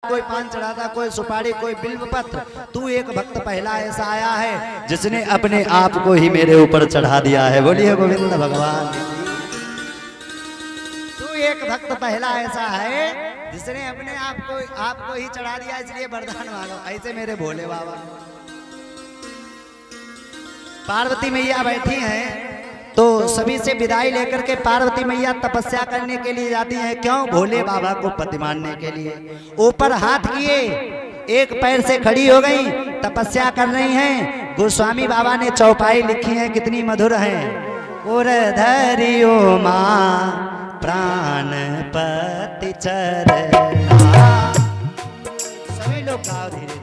कोई पान चढ़ाता, कोई सुपारी, कोई बिल्व पत्र। तू एक भक्त पहला ऐसा आया है जिसने अपने आप को ही मेरे ऊपर चढ़ा दिया है। बोलिए गोविंद भगवान। तू एक भक्त पहला ऐसा है जिसने अपने आप को ही चढ़ा दिया, इसलिए वरदान मांगो। ऐसे मेरे भोले बाबा। पार्वती मैया बैठी हैं तो सभी से विदाई लेकर के पार्वती मैया तपस्या करने के लिए जाती हैं। क्यों? भोले बाबा को पति मानने के लिए। ऊपर हाथ किए, एक पैर से खड़ी हो गई, तपस्या कर रही हैं। गोस्वामी बाबा ने चौपाई लिखी है, कितनी मधुर है। उर धरियो मां प्राण पति चरना। सभी लोग गाओ धीरे धीरे।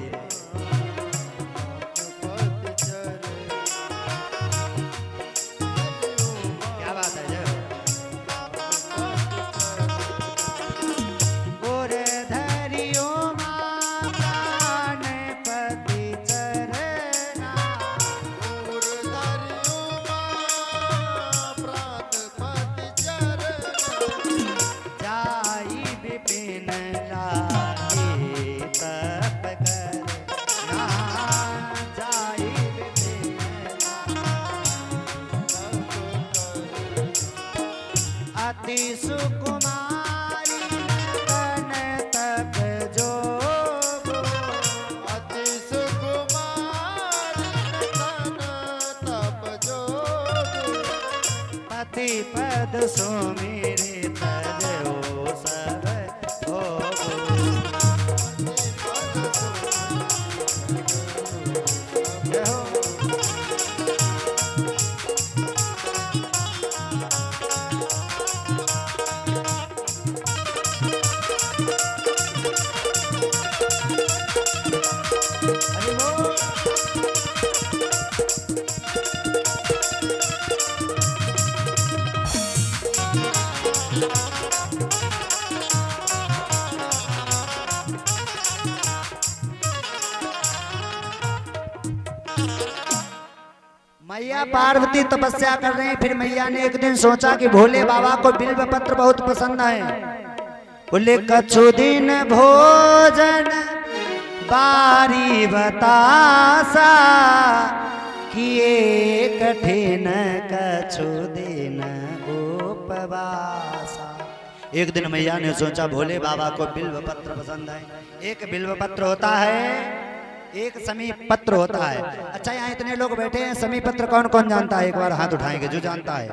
पद सो मेरे तजो सब हो। मैया पार्वती तपस्या कर रहे हैं। फिर मैया ने एक दिन सोचा कि भोले बाबा को बिल्व पत्र बहुत पसंद है। बोले कछु दिन भोजन बारी बतासा, किए कठिन कछु दिन उपवासा। एक दिन मैया ने सोचा भोले बाबा को बिल्व पत्र पसंद है। एक बिल्व पत्र होता है, एक समीप पत्र होता है। अच्छा, यहाँ इतने लोग बैठे हैं, समीप पत्र कौन कौन जानता है? एक बार हाथ उठाएंगे जो जानता है।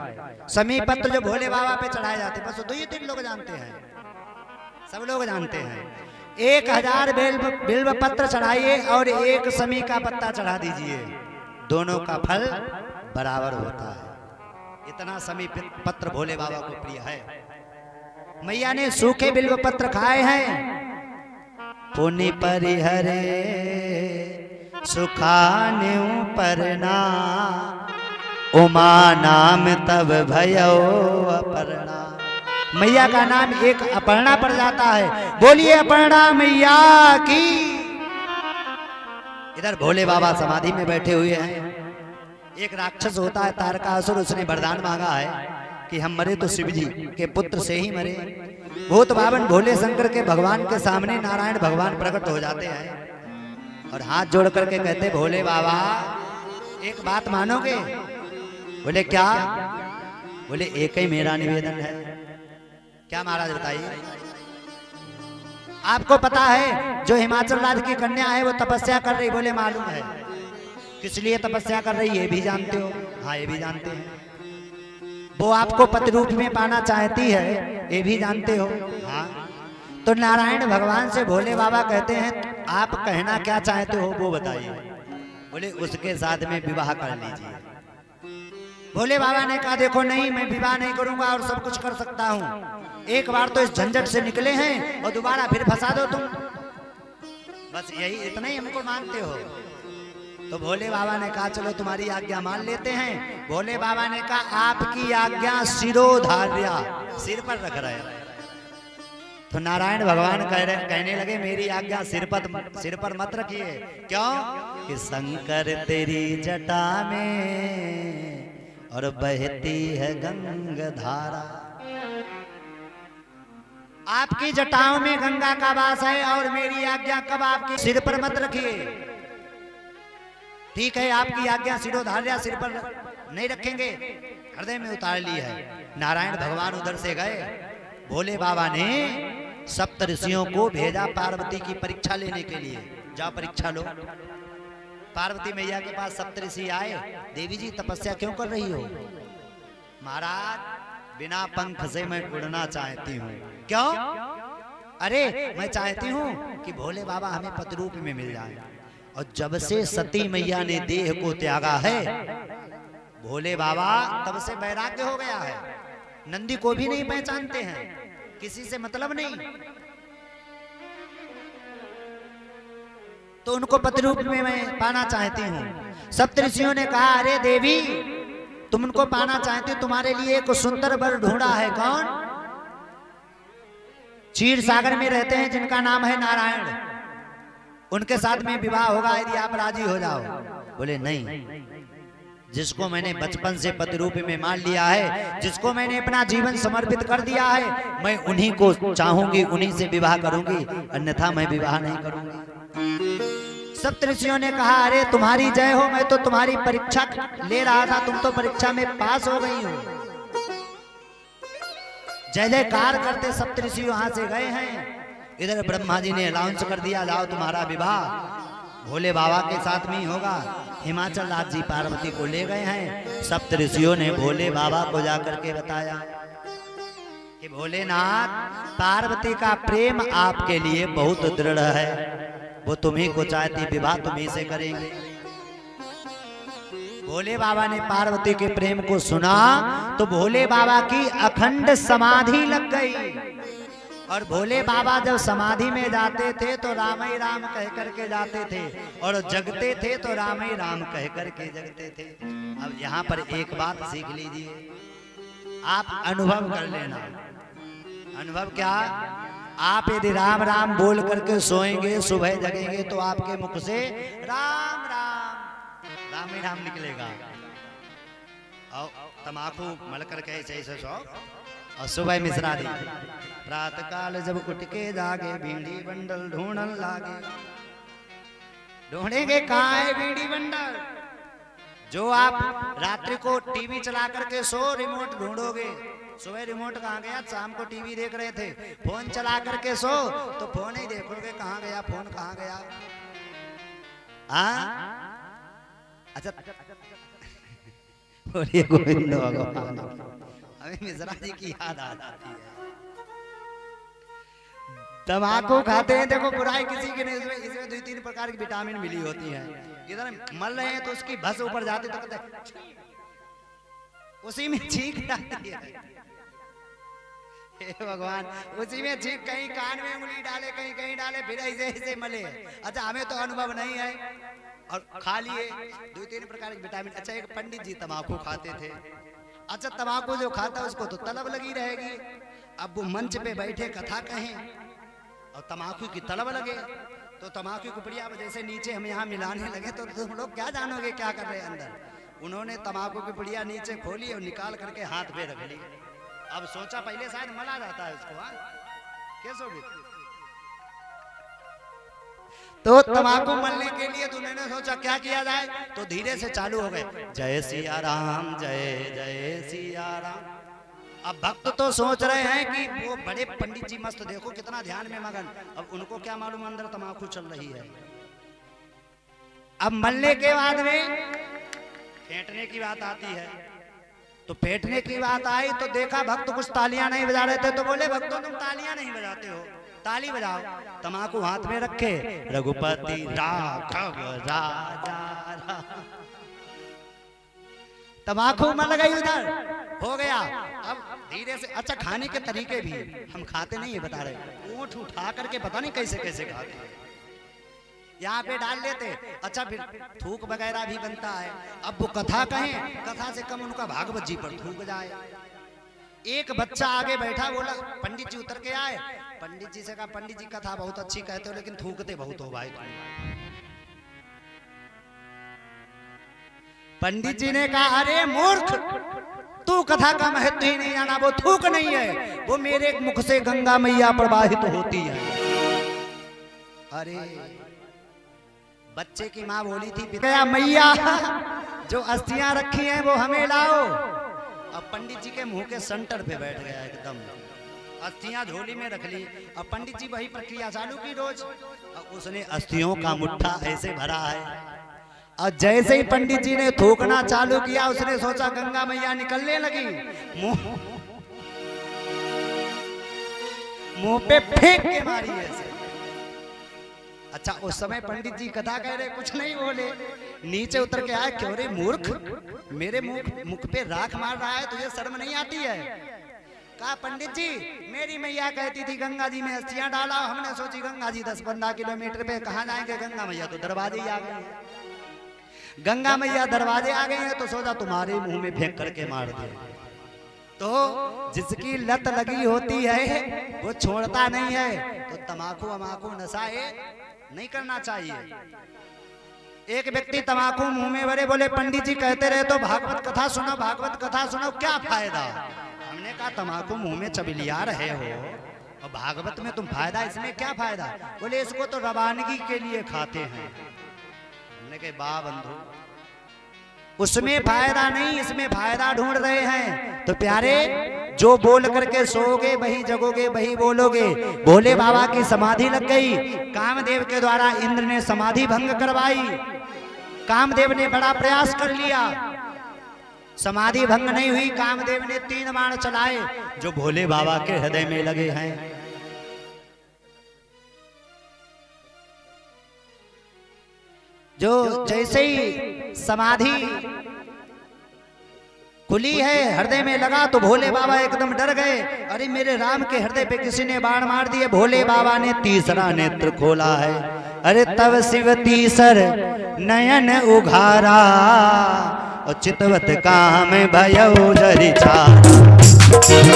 समीप पत्र जो भोले बाबा पे चढ़ाए जाते हैं, बस 2-3 लोग जानते हैं। सब लोग जानते हैं। 1000 बिल्व पत्र चढ़ाइए और एक समी का पत्ता चढ़ा दीजिए, दोनों का फल बराबर होता है। इतना समीप पत्र भोले बाबा को प्रिय है। मैया ने सूखे बिल्व पत्र खाए हैं। पुनि परिहरे सुखान्यु परना, उमा नाम तब भयो अपर्णा। मैया का नाम एक अपर्णा पड़ जाता है। बोलिए अपर्णा मैया की। इधर भोले बाबा समाधि में बैठे हुए हैं। एक राक्षस होता है तारकासुर, उसने वरदान मांगा है कि हम मरे तो शिव जी के पुत्र से ही मरे। भूत बावन भोले शंकर के भगवान के सामने नारायण भगवान प्रकट हो जाते हैं और हाथ जोड़ करके कहते भोले बाबा एक बात मानोगे? बोले क्या? बोले एक ही मेरा निवेदन है। क्या महाराज बताइए? आपको पता है जो हिमाचल राज्य की कन्या है वो तपस्या कर रही। बोले मालूम है। किस लिए तपस्या कर रही ये भी जानते हो? हाँ, ये भी जानते हैं। वो आपको पति रूप में पाना चाहती है, ये भी जानते हो। हाँ, तो नारायण भगवान से भोले बाबा कहते हैं आप कहना क्या चाहते हो वो बताइए। बोले उसके साथ में विवाह कर लीजिए। भोले बाबा ने कहा देखो नहीं, मैं विवाह नहीं करूंगा और सब कुछ कर सकता हूँ। एक बार तो इस झंझट से निकले हैं और दोबारा फिर फंसा दो तुम। बस यही इतना ही हमको मानते हो। तो भोले बाबा ने कहा चलो तुम्हारी आज्ञा मान लेते हैं। भोले बाबा ने कहा आपकी आज्ञा शिरोधार्या, सिर पर रख रहे। तो नारायण भगवान कहने लगे मेरी आज्ञा सिर पर मत रखिए। क्यों? कि शंकर तेरी जटा में और बहती है गंगा धारा। आपकी जटाओं में गंगा का वास है और मेरी आज्ञा कब आपके सिर पर मत रखिए। ठीक है, आपकी आज्ञा सिरोधार्या सिर पर नहीं रखेंगे, हृदय में उतार ली है। नारायण भगवान उधर से गए। भोले बाबा ने सप्त ऋषियों को भेजा पार्वती की परीक्षा लेने के लिए। जाओ परीक्षा लो। पार्वती मैया के पास सप्त ऋषि आए। देवी जी तपस्या क्यों कर रही हो? महाराज बिना पंख से मैं उड़ना चाहती हूँ। क्यों? अरे मैं चाहती हूँ कि भोले बाबा हमें पति रूप में मिल जाए। और जब से सती मैया ने देह को त्यागा है, भोले बाबा तब से वैराग्य हो गया है। नंदी को भी नहीं पहचानते हैं, किसी से मतलब नहीं। तो उनको पति रूप में मैं पाना चाहती हूँ। सप्तऋषियों ने कहा, अरे देवी तुम उनको पाना चाहती हो, तुम्हारे लिए एक सुंदर वर ढूंढा है। कौन? क्षीर सागर में रहते हैं जिनका नाम है नारायण। उनके साथ में विवाह होगा यदि आप राजी हो जाओ। बोले नहीं, जिसको मैंने बचपन से पति रूप में मान लिया है, जिसको मैंने अपना जीवन समर्पित कर दिया है, मैं उन्हीं को चाहूंगी, उन्हीं से विवाह करूंगी, अन्यथा मैं विवाह नहीं करूंगी। सप्तऋषियों ने कहा, अरे तुम्हारी जय हो, मैं तो तुम्हारी परीक्षा ले रहा था, तुम तो परीक्षा में पास हो गई हो। जय जयकार करते सप्तऋषि वहां से गए हैं। इधर ब्रह्मा जी ने अनाउंस कर दिया, जाओ तुम्हारा विवाह भोले बाबा के साथ में ही होगा। हिमाचल नाथ जी पार्वती को ले गए हैं। सप्तऋषियों ने भोले बाबा को जाकर के बताया कि भोलेनाथ, पार्वती का प्रेम आपके लिए बहुत दृढ़ है, वो तुम्ही को चाहती, विवाह तुम्ही से करेंगे। भोले बाबा ने पार्वती के प्रेम को सुना तो भोले बाबा की अखंड समाधि लग गई। और भोले बाबा जब समाधि में जाते थे तो राम ही राम कह करके जाते थे, और जगते थे तो राम ही राम कह करके जगते थे। अब यहाँ पर एक बात सीख लीजिए, आप अनुभव कर लेना। अनुभव क्या? आप यदि राम राम बोल करके सोएंगे, सुबह जगेंगे तो आपके मुख से राम राम राम ही राम निकलेगा। और तमाकू मल करके ऐसे ऐसे सो, और सुबह मिश्रा दी। प्रातः काल जब उठ के जागे, बीड़ी बंडल ढूंढन लागे। ढूंढेंगे कहाँ है बीड़ी बंडल? जो आप रात्रि को टीवी चला करके सो, रिमोट ढूंढोगे। सुबह रिमोट कहाँ गया? शाम को टीवी देख रहे थे। फोन चला करके सो तो फोन ही देखोगे, कहाँ गया फोन, कहाँ गया। अच्छा बोलिए गोविंद भगवान। हमें मिश्रा जी की याद आ जाती है। तम्बाकू खाते हैं, देखो बुराई किसी की नहीं, इसमें 2-3 प्रकार की विटामिन मिली होती है। इधर मल रहे हैं तो उसकी भस ऊपर जाती तो कहते उसी में छींक जाती है। हे भगवान, उसी में छींक, कहीं कान में उंगली डाले, कहीं कहीं डाले, फिर ऐसे ऐसे मले। अच्छा हमें तो अनुभव नहीं है, और खा लिए 2-3 प्रकार की विटामिन। अच्छा एक पंडित जी तम्बाकू खाते थे। अच्छा तम्बाकू जो खाता है उसको तो तलब लगी रहेगी। अब वो मंच पे बैठे कथा कहें और तम्बाकू की तलब लगे तो तम्बाकू की पुड़िया जैसे नीचे हम यहाँ मिलाने लगे तो तुम लोग क्या जानोगे क्या कर रहे हैं अंदर। उन्होंने तम्बाकू की पुड़िया नीचे खोली और निकाल करके हाथ पे रख ली। अब सोचा पहले शायद मला जाता है उसको, कैसे होगी? तो तम्बाकू मलने के लिए तो उन्होंने सोचा क्या किया जाए, तो धीरे से चालू हो गए, जय सिया राम जय जय सिया राम। अब भक्त तो सोच रहे हैं कि वो बड़े पंडित जी मस्त, देखो कितना ध्यान में मगन। अब उनको क्या मालूम अंदर तम्बाकू चल रही है। अब मलने के बाद में फेंटने की बात आती है। तो फेंटने की बात आई तो देखा भक्त कुछ तालियां नहीं बजा रहे थे, तो बोले भक्तों तुम तालियां नहीं बजाते हो, ताली बजाओ। तम्बाकू हाथ में रखे, रघुपति राघव राजा। तम्बाकू मल गई, उधर हो गया। अब धीरे से, अच्छा खाने के तरीके भी हम खाते नहीं है बता रहे, ऊँट उठा करके पता नहीं कैसे कैसे खाते हैं, यहाँ पे डाल लेते। अच्छा फिर थूक वगैरह भी बनता है। अब वो कथा कहें, कथा से कम उनका भागवत जी पर थूक जाए। एक बच्चा आगे बैठा, बोला पंडित जी उतर के आए। पंडित जी से कहा पंडित जी कथा बहुत अच्छी कहते हो लेकिन थूकते बहुत हो भाई। पंडित जी ने कहा अरे मूर्ख, तू कथा का महत्व ही नहीं जाना, वो थूक नहीं है, वो मेरे मुख से गंगा मैया प्रवाहित होती है। अरे बच्चे की माँ बोली थी, पिता मैया जो अस्थियां रखी हैं वो हमें लाओ। अब पंडित जी के मुंह के सेंटर पे बैठ गया एकदम, अस्थियां झोली में रख ली। अब पंडित जी वही प्रक्रिया चालू की रोज। अब उसने अस्थियों का मुट्ठा ऐसे भरा है, और जैसे ही पंडित जी ने थूकना चालू किया, उसने सोचा गंगा मैया निकलने लगी, मुंह पे फेंक के मारी ऐसे। अच्छा उस समय पंडित जी कथा कह रहे, कुछ नहीं बोले, नीचे उतर के आए, क्यों रे मूर्ख, मेरे मुख पे राख मार रहा है, तुझे शर्म नहीं आती है? कहा पंडित जी मेरी मैया कहती थी गंगा जी में अस्थियां डाला, हमने सोची गंगा जी 10-15 किलोमीटर पे कहाँ जाएंगे, गंगा मैया तो दरवाजे ही आ गए हैं। गंगा मैया दरवाजे आ गए हैं तो सोचा तुम्हारे मुंह में फेंक करके मार दे। तो जिसकी लत लगी होती है वो छोड़ता नहीं है, तो तमाकू अमाकू नशा नहीं करना चाहिए। एक व्यक्ति तमाकू मुंह में भरे, बोले पंडित जी कहते रहे तो भागवत कथा सुनो, भागवत कथा सुनो, क्या फायदा? हमने कहा तमाकू मुंह में चबलिया रहे हो और भागवत में तुम फायदा, इसमें क्या फायदा? बोले इसको तो रवानगी के लिए खाते हैं। हमने कहा वाह बंधु, उसमें फायदा नहीं, इसमें फायदा ढूंढ रहे हैं। तो प्यारे जो बोल करके सोओगे वही जगोगे वही बोलोगे। भोले बाबा की समाधि लग गई, कामदेव के द्वारा इंद्र ने समाधि भंग करवाई। कामदेव ने बड़ा प्रयास कर लिया, समाधि भंग नहीं हुई। कामदेव ने 3 बाण चलाए जो भोले बाबा के हृदय में लगे हैं। जो जैसे ही समाधि खुली है, हृदय में लगा, तो भोले बाबा एकदम डर गए। अरे मेरे राम के हृदय पे किसी ने बाण मार दिए। भोले बाबा ने तीसरा नेत्र खोला है। अरे तब शिव तीसर नयन उघारा, और चितवत काम भयो जरि छारा।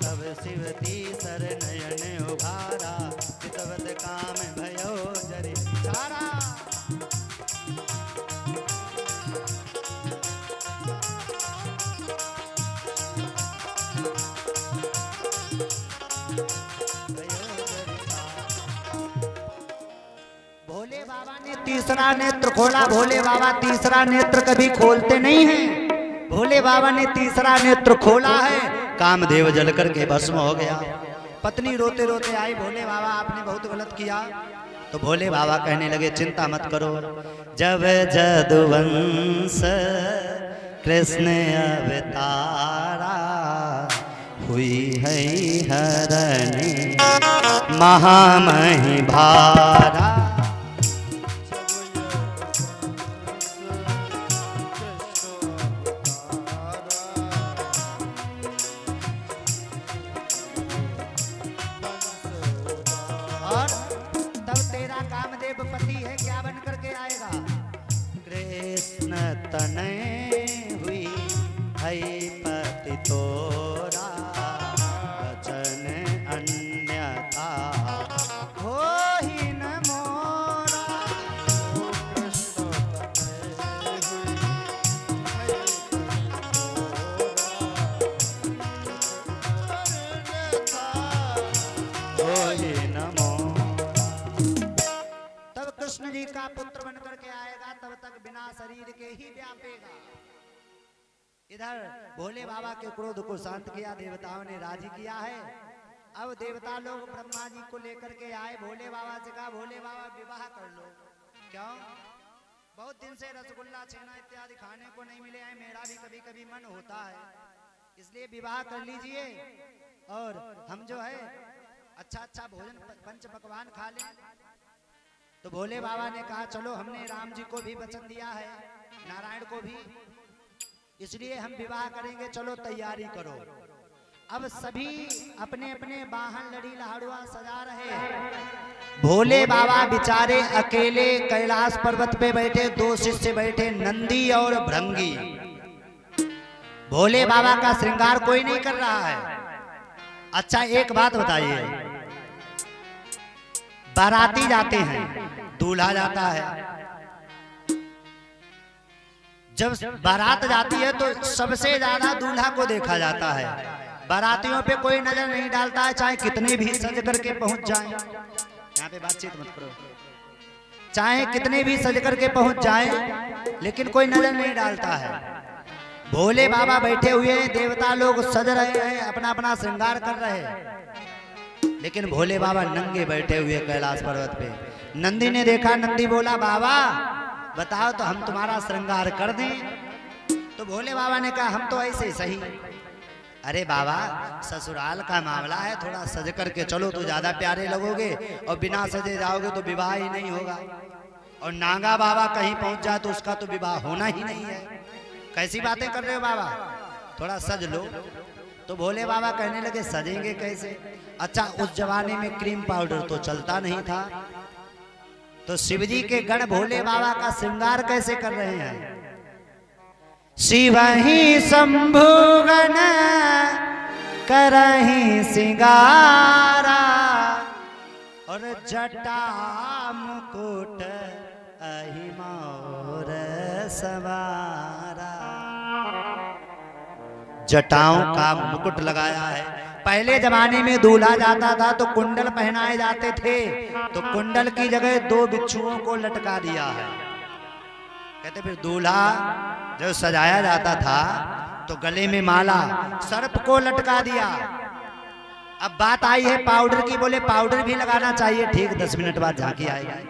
तब शिव तीसर नयन उघारा, चितवत काम भयो जरि छारा। भोले बाबा ने तीसरा नेत्र खोला। भोले बाबा तीसरा नेत्र कभी खोलते नहीं हैं। भोले बाबा ने तीसरा नेत्र खोला है, कामदेव जल करके भस्म हो गया। पत्नी रोते रोते आई, भोले बाबा आपने बहुत गलत किया। तो भोले बाबा कहने लगे चिंता मत करो, जब जदुवंश कृष्ण अवतारा, हुई है हरणी महामही भारा। तनय हुई है पति तोरा, वचन अन्यथा हो ही न मोरा। हो ही न मोरा। तब कृष्ण जी का पुत्र बन करके आएगा, तब तक बिना शरीर के ही व्यापेगा। इधर भोले बाबा के क्रोध को शांत किया, देवताओं ने राजी किया है। अब देवता लोग ब्रह्मा जी को लेकर के आए, भोले बाबा से कहा भोले बाबा विवाह कर लो। क्यों? बहुत दिन से रसगुल्ला छेना इत्यादि खाने को नहीं मिले हैं, मेरा भी कभी कभी मन होता है, इसलिए विवाह कर लीजिए और हम जो है अच्छा अच्छा भोजन पंच पकवान खा लें। तो भोले बाबा ने कहा चलो, हमने राम जी को भी वचन दिया है, नारायण को भी, इसलिए हम विवाह करेंगे, चलो तैयारी करो। अब सभी अपने अपने वाहन लड़ी लहाड़ुआ सजा रहे हैं। भोले बाबा बेचारे अकेले कैलाश पर्वत पे बैठे, 2 शिष्य बैठे, नंदी और भृंगी। भोले बाबा का श्रृंगार कोई नहीं कर रहा है। अच्छा एक बात बताइए, बाराती जाते हैं, दूल्हा जाता है, जब बारात जाती है तो सबसे ज्यादा दूल्हा को देखा जाता है। बारातियों पे कोई नजर नहीं डालता है, चाहे कितने भी सज करके पहुंच जाएं। यहाँ पे बातचीत मत करो। चाहे कितने भी सज करके पहुंच जाएं, लेकिन कोई नजर नहीं डालता है। भोले बाबा बैठे हुए हैं, देवता लोग सज रहे हैं, अपना अपना श्रृंगार कर रहे हैं, लेकिन भोले बाबा नंगे बैठे हुए कैलाश पर्वत पे। नंदी ने देखा, नंदी बोला बाबा बताओ तो हम तुम्हारा श्रृंगार कर दें। तो भोले बाबा ने कहा हम तो ऐसे सही। अरे बाबा ससुराल का मामला है, थोड़ा सज करके चलो तो ज्यादा प्यारे लगोगे, और बिना सजे जाओगे तो विवाह ही नहीं होगा। और नागा बाबा कहीं पहुंच जाए तो उसका तो विवाह होना ही नहीं है। कैसी बातें कर रहे हो बाबा, थोड़ा सज लो। तो भोले बाबा कहने लगे सजेंगे कैसे? अच्छा उस जमाने में क्रीम पाउडर तो चलता नहीं था, तो शिवजी के गण भोले बाबा का श्रृंगार कैसे कर रहे हैं? शिव ही शंभु गण करहि सिंगारा, और जटा मुकुट अहि मोर सवारा। जटाओं का मुकुट लगाया है। पहले जमाने में दूल्हा जाता था तो कुंडल पहनाए जाते थे, तो कुंडल की जगह 2 बिच्छुओं को लटका दिया है। कहते फिर दूल्हा जब सजाया जाता था तो गले में माला, सर्प को लटका दिया। अब बात आई है पाउडर की, बोले पाउडर भी लगाना चाहिए। ठीक 10 मिनट बाद झांकी आएगी।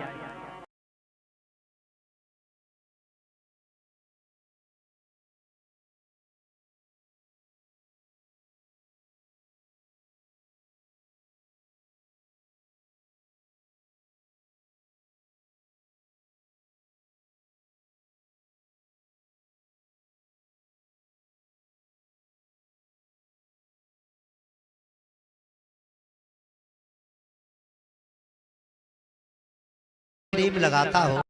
क्रीम लगाता हो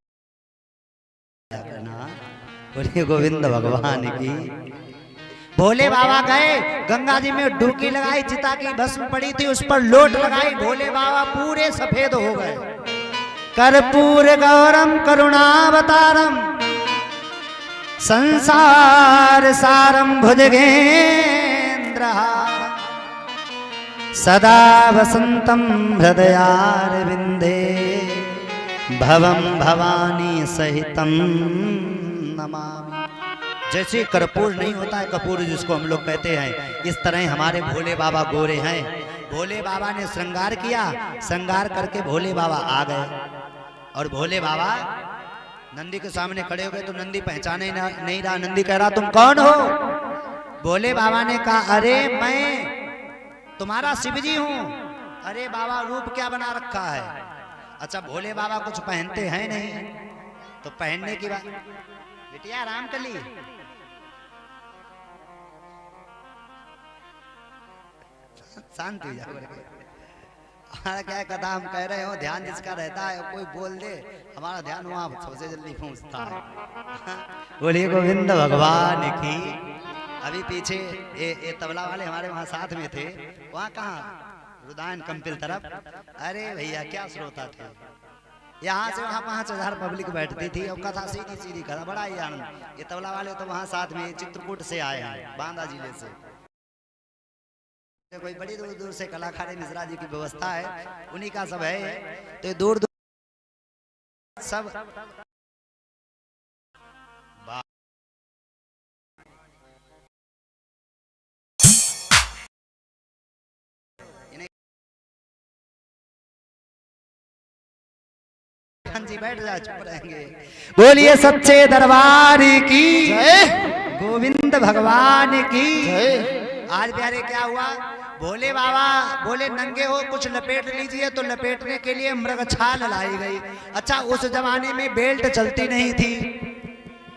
बोले गोविंद भगवान की। भोले बाबा गए, गंगा जी में डुबकी लगाई, चिता की भस्म पड़ी थी, उस पर लोट लगाई, भोले बाबा पूरे सफेद हो गए। कर्पूर गौरम करुणावतारम संसार सारम भुजगेंद्रहारम सदा वसंतम हृदयारविंदे भवम भवानी सहितम नमामि। जैसे कर्पूर नहीं होता है, कपूर जिसको हम लोग कहते हैं, इस तरह हमारे भोले बाबा गोरे हैं। भोले बाबा ने श्रृंगार किया, श्रृंगार करके भोले बाबा आ गए। और भोले बाबा नंदी के सामने खड़े हो गए तो नंदी पहचाने नहीं रहा। नंदी कह रहा तुम कौन हो? भोले बाबा ने कहा अरे मैं तुम्हारा शिवजी हूँ। अरे बाबा रूप क्या बना रखा है? अच्छा भोले बाबा कुछ पहनते हैं नहीं, तो पहनने की बात। बिटिया आराम कर ली। शांति हो जाओ। हमारा क्या कथा हम कह रहे हो, ध्यान जिसका रहता है कोई बोल दे, हमारा ध्यान वहां सबसे जल्दी पहुंचता है। बोलिए गोविंद भगवान की। अभी पीछे ये तबला वाले हमारे वहां साथ में थे, वहां कहाँ रुदान कंपिल तरफ। अरे भैया क्या श्रोता थे, यहाँ से वहाँ 5000 पब्लिक बैठती थी और कथा सीधी सीधी कथा, बड़ा ही आनंद। ये तबला वाले तो वहाँ साथ में चित्रकूट से आए हैं, बांदा जिले से। कोई बड़ी दूर दूर से कलाकार मिश्रा जी की व्यवस्था है, उन्हीं का सब है। तो दूर दूर सब जी बैठ जा, चुप रहेंगे। बोलिए सच्चे दरबार की गोविंद भगवान की। आज प्यारे क्या हुआ, भोले बाबा बोले नंगे हो कुछ लपेट लीजिए, तो लपेटने के लिए मृगछाल लाई गई। अच्छा उस जमाने में बेल्ट चलती नहीं थी,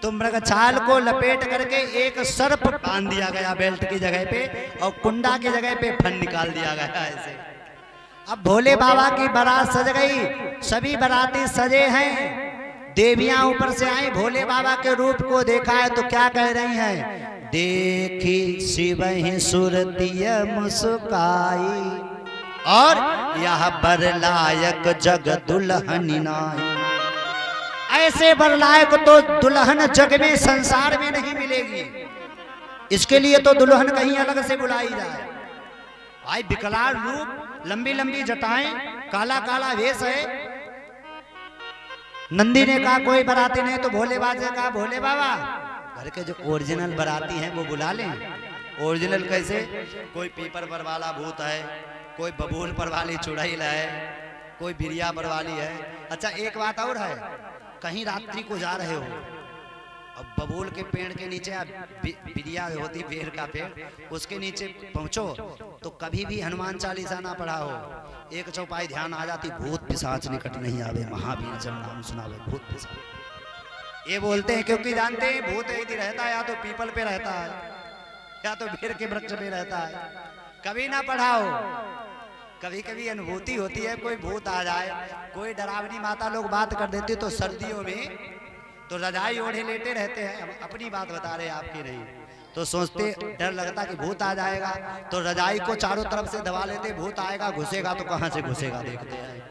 तो मृगछाल को लपेट करके एक सर्प बांध दिया गया बेल्ट की जगह पे, और कुंडा की जगह पे फन निकाल दिया गया ऐसे। अब भोले बाबा की बारात सज गई, सभी बाराती सजे हैं, देवियां ऊपर से आई, भोले बाबा के रूप को देखा है तो क्या कह रही हैं? देखी शिवहि सुरतिय मुस्काई और यह बरलायक जग दुल्हन नाई। ऐसे बरलायक तो दुल्हन जग में संसार में नहीं मिलेगी। इसके लिए तो दुल्हन कहीं अलग से बुलाई जाए। भाई विकराल रूप, लंबी लंबी जटाएं, काला काला वेश है। नंदी ने कहा कोई बराती नहीं, तो भोले बाबा से कहा भोले बाबा घर के जो ओरिजिनल बराती हैं वो बुला लें। ओरिजिनल कैसे? कोई पीपर पर वाला भूत है, कोई बबूल पर वाली चुड़ैल है, कोई बिरिया पर वाली है। अच्छा एक बात और है, कहीं रात्रि को जा रहे हो, अब बबूल के पेड़ के नीचे बिरिया होती, बेर का पेड़, उसके नीचे पहुंचो तो कभी भी हनुमान चालीसा ना पढ़ा हो, एक चौपाई ध्यान आ जाती, भूत पिशाच निकट नहीं आवे, महावीर जन नाम सुनावे भूत पिशाच। ये बोलते हैं क्योंकि जानते हैं भूत यदि रहता है या तो पीपल पे रहता है या तो बेर के वृक्ष पे रहता है। कभी ना पढ़ाओ। कभी कभी अनुभूति होती है, कोई भूत आ जाए, कोई डरावनी माता लोग बात कर देती, तो सर्दियों में तो रजाई ओढ़े लेटे रहते हैं। हम अपनी बात बता रहे हैं, आपकी नहीं। तो सोचते, डर लगता कि भूत आ जाएगा, तो रजाई को चारों तरफ से दबा लेते, भूत आएगा घुसेगा तो कहां से घुसेगा, देखते हैं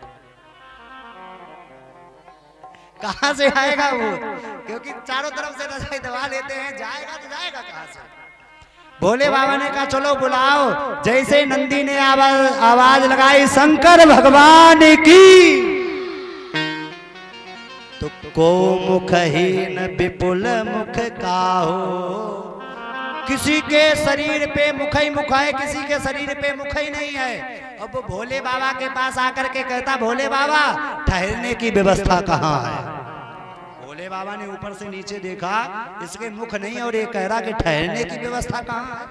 कहां से आएगा भूत, क्योंकि चारों तरफ से रजाई दबा लेते हैं, जाएगा तो जाएगा कहां से। भोले बाबा ने कहा चलो बुलाओ। जैसे नंदी ने आवाज लगाई शंकर भगवान की, तो को मुखहीन विपुल मुख काहो। किसी के शरीर पे मुख ही मुख है, किसी के शरीर पे मुख ही नहीं है। अब वो भोले बाबा के पास आकर के कहता भोले बाबा ठहरने की व्यवस्था कहाँ है। भोले बाबा ने ऊपर से नीचे देखा, इसके मुख नहीं और ये कह रहा कि ठहरने की व्यवस्था कहाँ है।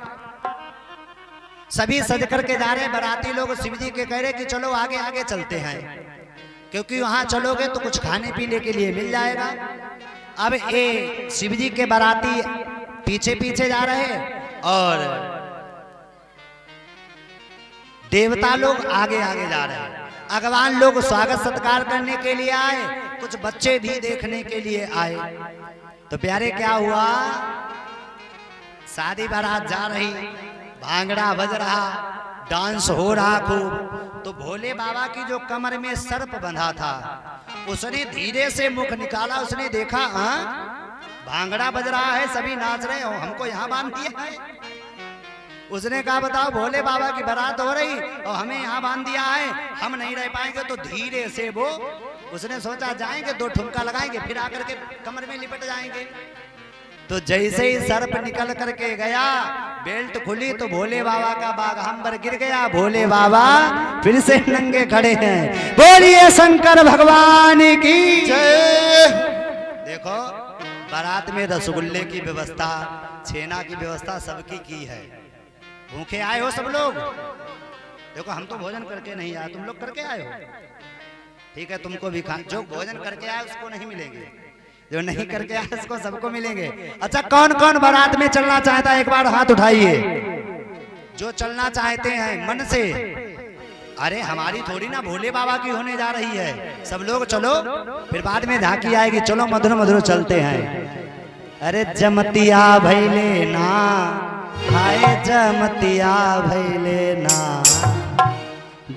सभी सज करके जा रहे बराती लोग, शिव जी के कह रहे कि चलो आगे आगे चलते हैं, क्योंकि वहां चलोगे तो कुछ खाने पीने के लिए मिल जाएगा। अब ये शिव जी के बाराती पीछे पीछे जा रहे और देवता लोग आगे आगे जा रहे हैं। अगवान लोग स्वागत सत्कार करने के लिए आए, कुछ बच्चे भी देखने के लिए आए। तो प्यारे क्या हुआ, शादी बारात जा रही, भांगड़ा बज रहा, डांस हो रहा खूब। तो भोले बाबा की जो कमर में सर्प बंधा था, उसने धीरे से मुख निकाला, उसने देखा भांगड़ा बज रहा है, सभी नाच रहे हो, हमको यहाँ बांध दिया है। उसने कहा बताओ भोले बाबा की बारात हो रही और हमें यहाँ बांध दिया है, हम नहीं रह पाएंगे। तो धीरे से वो, उसने सोचा जाएंगे, दो ठुमका लगाएंगे, फिर आकर के कमर में लिपट जाएंगे। तो जैसे ही सर्प निकल करके गया, बेल्ट खुली तो भोले बाबा का बाघांबर गिर गया। भोले बाबा फिर से नंगे खड़े हैं। बोलिए शंकर भगवान की जय। देखो बारात में रसगुल्ले की व्यवस्था, छेना की व्यवस्था सबकी की है। भूखे आए हो सब लोग, देखो हम तो भोजन करके नहीं आए, तुम लोग करके आए हो, ठीक है, तुमको भी खा। जो भोजन करके आए उसको नहीं मिलेंगे, जो नहीं करके आए उसको सबको मिलेंगे। अच्छा कौन कौन बारात में चलना चाहता है, एक बार हाथ उठाइए। जो चलना चाहते हैं मन से, अरे हमारी थोड़ी ना भोले बाबा की होने जा रही है, सब लोग चलो, फिर बाद में झांकी आएगी। चलो मधुर मधुर चलते हैं। अरे जमतिया भैले ना, हाय जमतिया भैले ना,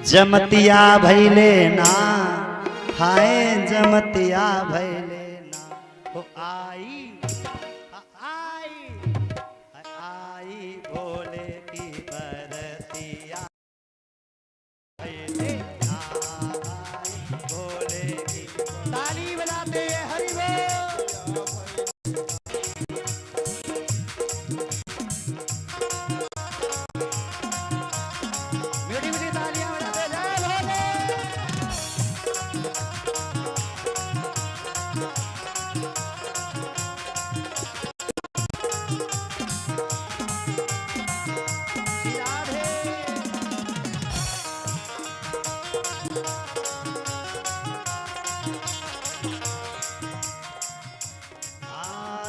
जमतिया भैले ना, हाय जमतिया भैले ना। ओ आई आई आई भोले की बरतिया भैले ना, आई भोले की। ताली बजाते हैं, हरि बोल।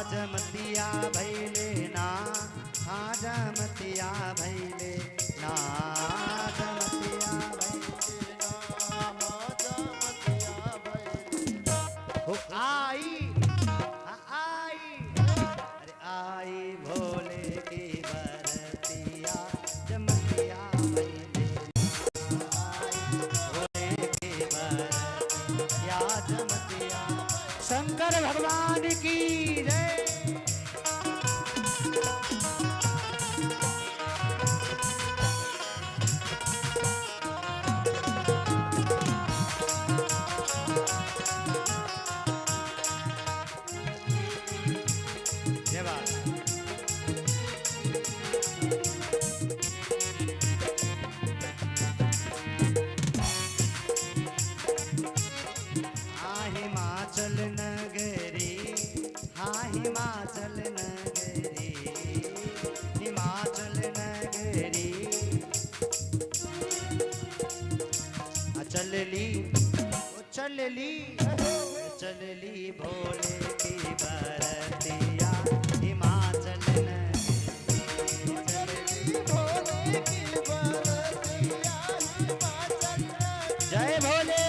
जमतिया भैले ना, हाँ जमतिया भैले ना, जमतिया भैले ना, जमतिया भैले। हो आई हिमाचल नगरी, हिमाचल नगरी। चल ली चल ली चल ली भोले की बरतिया हिमाचल नगरी, चल ली भोले की बरतिया हिमाचल नगरी। जय भोले।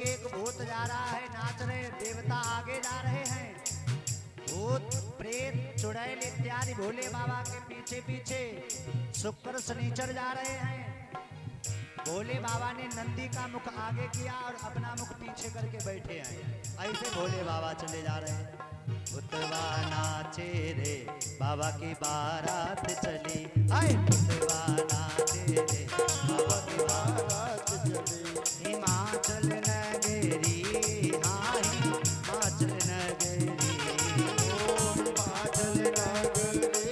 एक भूत जा रहा है, नाच रहे, देवता आगे जा रहे हैं, भूत प्रेत चुड़ैल इत्यादि भोले बाबा के पीछे पीछे शुक्र शनिचर जा रहे हैं। भोले बाबा ने नंदी का मुख आगे किया और अपना मुख पीछे करके बैठे हैं। ऐसे भोले बाबा चले जा रहे हैं। भूतवा नाचे रे बाबा की बारात चली, हाय भूतवा नाचे रे बाबा की बारात चली। हिमाचल नगरी, हाँ हिमाचल नगरी, ओ हिमाचल नगरी,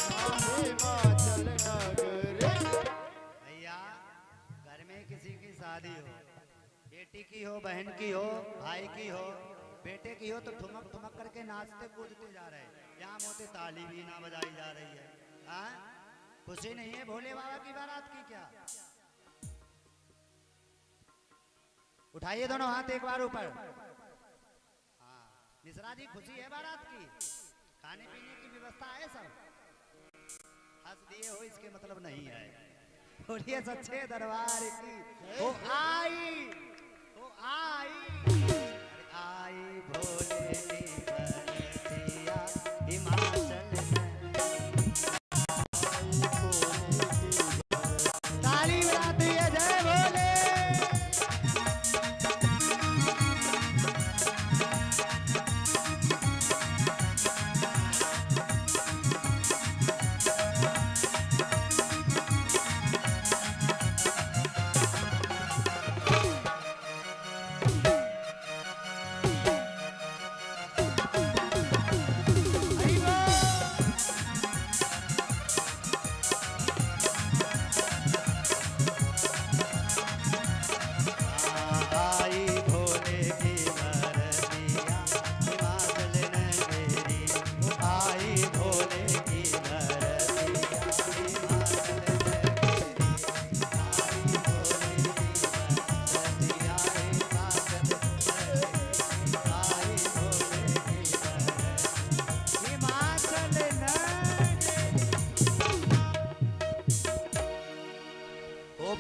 हाँ हिमाचल नगरी। भैया घर में किसी की शादी हो, बेटी की हो, बहन की हो, भाई की हो, बेटे की हो, तो ठुमक ठुमक करके नाचते कूदते जा रहे हैं। यहाँ मोटे ताली भी ना बजाई जा रही है। हाँ खुशी नहीं है भोले बाबा की बारात की क्या? उठाइए दोनों हाथ एक बार ऊपर। हाँ मिश्रा जी खुशी है बारात की? खाने पीने की व्यवस्था है सब? हंस दिए हो इसके मतलब नहीं है। बोलिए सच्चे दरबार की ओ आई, ओ आई, आई भोले की बरतिया हिमाचल ताली बजाती है। जय भोले।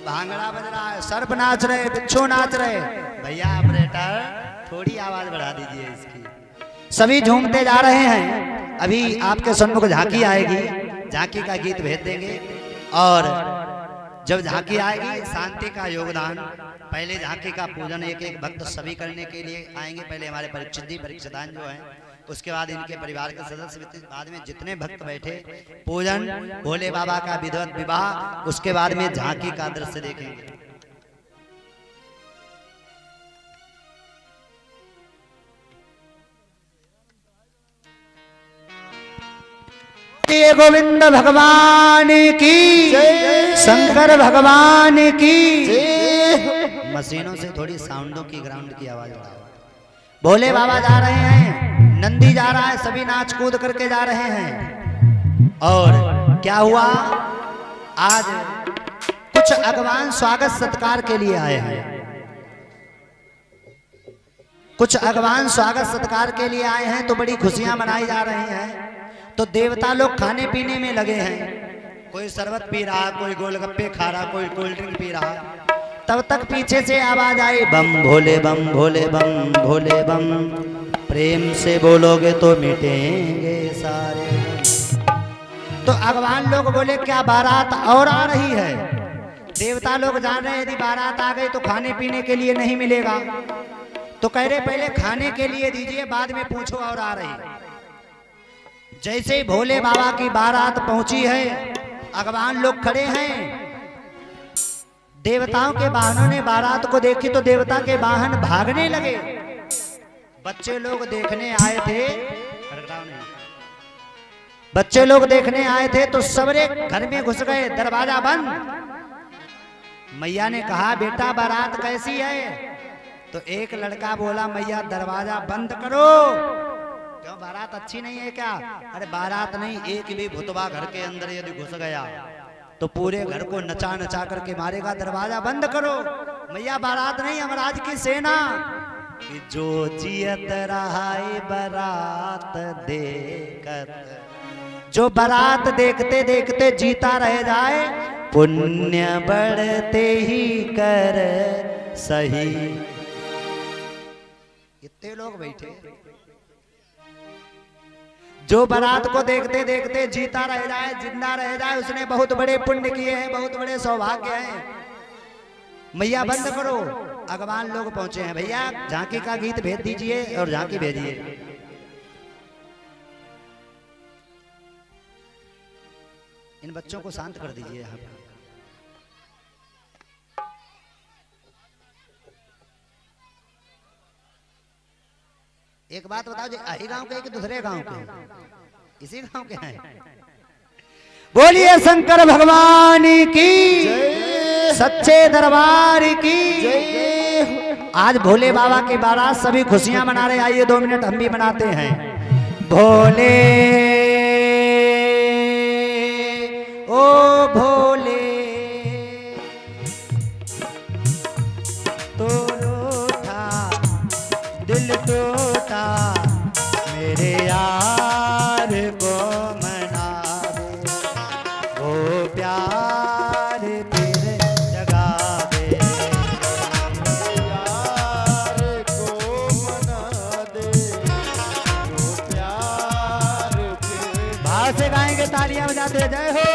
भांगड़ा बज रहा है, सर्प नाच रहे, बिच्छू नाच रहे। भैया ऑपरेटर थोड़ी आवाज बढ़ा दीजिए इसकी। सभी झूमते जा रहे हैं। अभी आपके सन्मुख झांकी आएगी, झांकी का गीत भेज देंगे और जब झांकी आएगी शांति का योगदान, पहले झांकी का पूजन एक एक भक्त सभी करने के लिए आएंगे। पहले हमारे परीक्षित जी परीक्षितान जो हैं, उसके बाद इनके परिवार के सदस्य, बाद में जितने भक्त बैठे पूजन, भोले बाबा का विधिवत विवाह, उसके बाद में झांकी का दृश्य देखेंगे। गोविंद भगवान की, शंकर भगवान की। मशीनों से थोड़ी साउंडों की, ग्राउंड की आवाज बढ़ाओ। भोले बाबा जा रहे हैं, नंदी जा रहा है, सभी नाच कूद करके जा रहे हैं। और क्या हुआ, आज कुछ अगवान स्वागत सत्कार के लिए आए हैं। कुछ अगवान स्वागत सत्कार के लिए आए हैं, तो बड़ी खुशियां मनाई जा रही हैं। तो देवता लोग खाने पीने में लगे हैं। कोई शरबत पी रहा, कोई गोलगप्पे खा रहा, कोई कोल्ड ड्रिंक पी रहा। तब तक पीछे से आवाज आई, बम भोले बम भोले बम भोले बम, प्रेम से बोलोगे तो मिटेंगे सारे। तो अगवान लोग बोले क्या बारात और आ रही है? देवता लोग जान रहे हैं यदि बारात आ गई तो खाने पीने के लिए नहीं मिलेगा, तो कह रहे पहले खाने के लिए दीजिए, बाद में पूछो और आ रही। जैसे ही भोले बाबा की बारात पहुंची है, अगवान लोग खड़े हैं। देवताओं के वाहनों ने बारात को देखी तो देवता के वाहन भागने लगे। बच्चे लोग देखने आए थे, बच्चे लोग देखने आए थे तो सबरे घर में घुस गए, दरवाजा बंद। मैया ने कहा बेटा बारात कैसी है? तो एक लड़का बोला मैया दरवाजा बंद करो। क्यों बारात अच्छी नहीं है क्या? अरे बारात नहीं, एक भी भुतवा घर के अंदर यदि घुस गया तो पूरे घर को नचा नचा करके मारेगा, दरवाजा बंद करो। मैया बारात नहीं, यमराज की सेना। कि जो जियत रहा बारात देखत, जो बारात देखते देखते जीता रह जाए, पुण्य बढ़ते ही कर सही। कितने लोग बैठे, जो बारात को देखते देखते जीता रह जाए, जिंदा रह जाए, उसने बहुत बड़े पुण्य किए हैं, बहुत बड़े सौभाग्य हैं। मैया बंद करो। अगवान लोग पहुंचे हैं, भैया झांकी का गीत भेज दीजिए और झांकी भेजिए। इन बच्चों को शांत कर दीजिए यहाँ पर। एक बात बताओ जी, आही गांव के कि दूसरे गांव के? इसी गांव के हैं। बोलिए शंकर भगवान की, सच्चे दरबार की। आज भोले बाबा की बारात, सभी खुशियां मना रहे। आइए 2 मिनट हम भी मनाते हैं। भोले ओ भोले तो रूठा दिल टूटा, मेरे यार को मना दे, वो प्यार फिर जगा दे, यार को मना दे, वो प्यार फिर। बाहर से गाएंगे, तालियां बजाते, जय हो।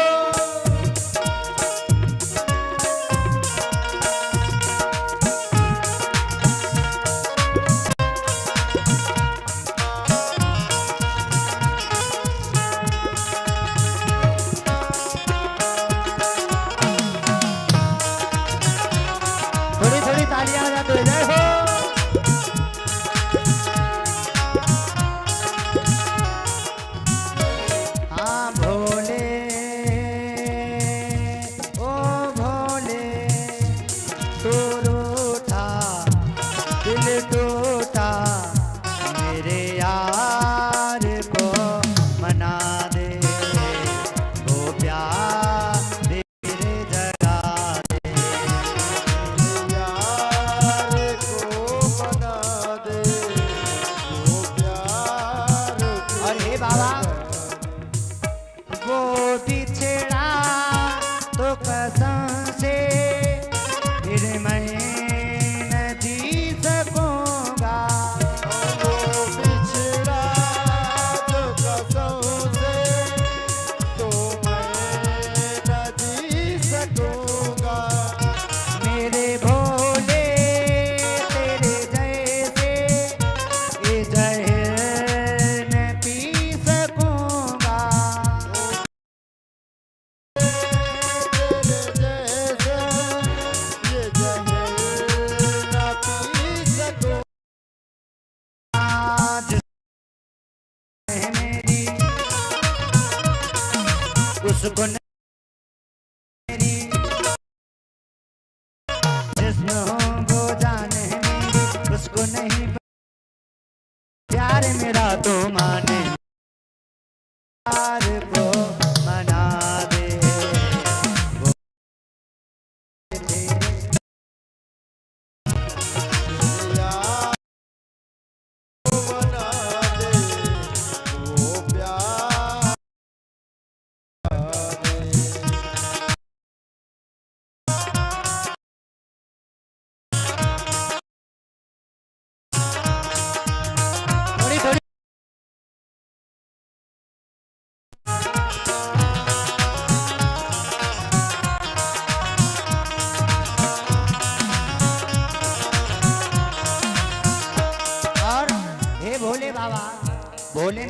उसको मेरी जिस्म हो वो जान है मेरी, उसको नहीं प्यार मेरा तो माने, प्यार को मना दे,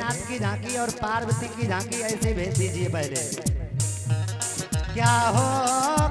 भोलेनाथ की झांकी और पार्वती की झांकी ऐसे भेज दीजिए पहले। क्या हो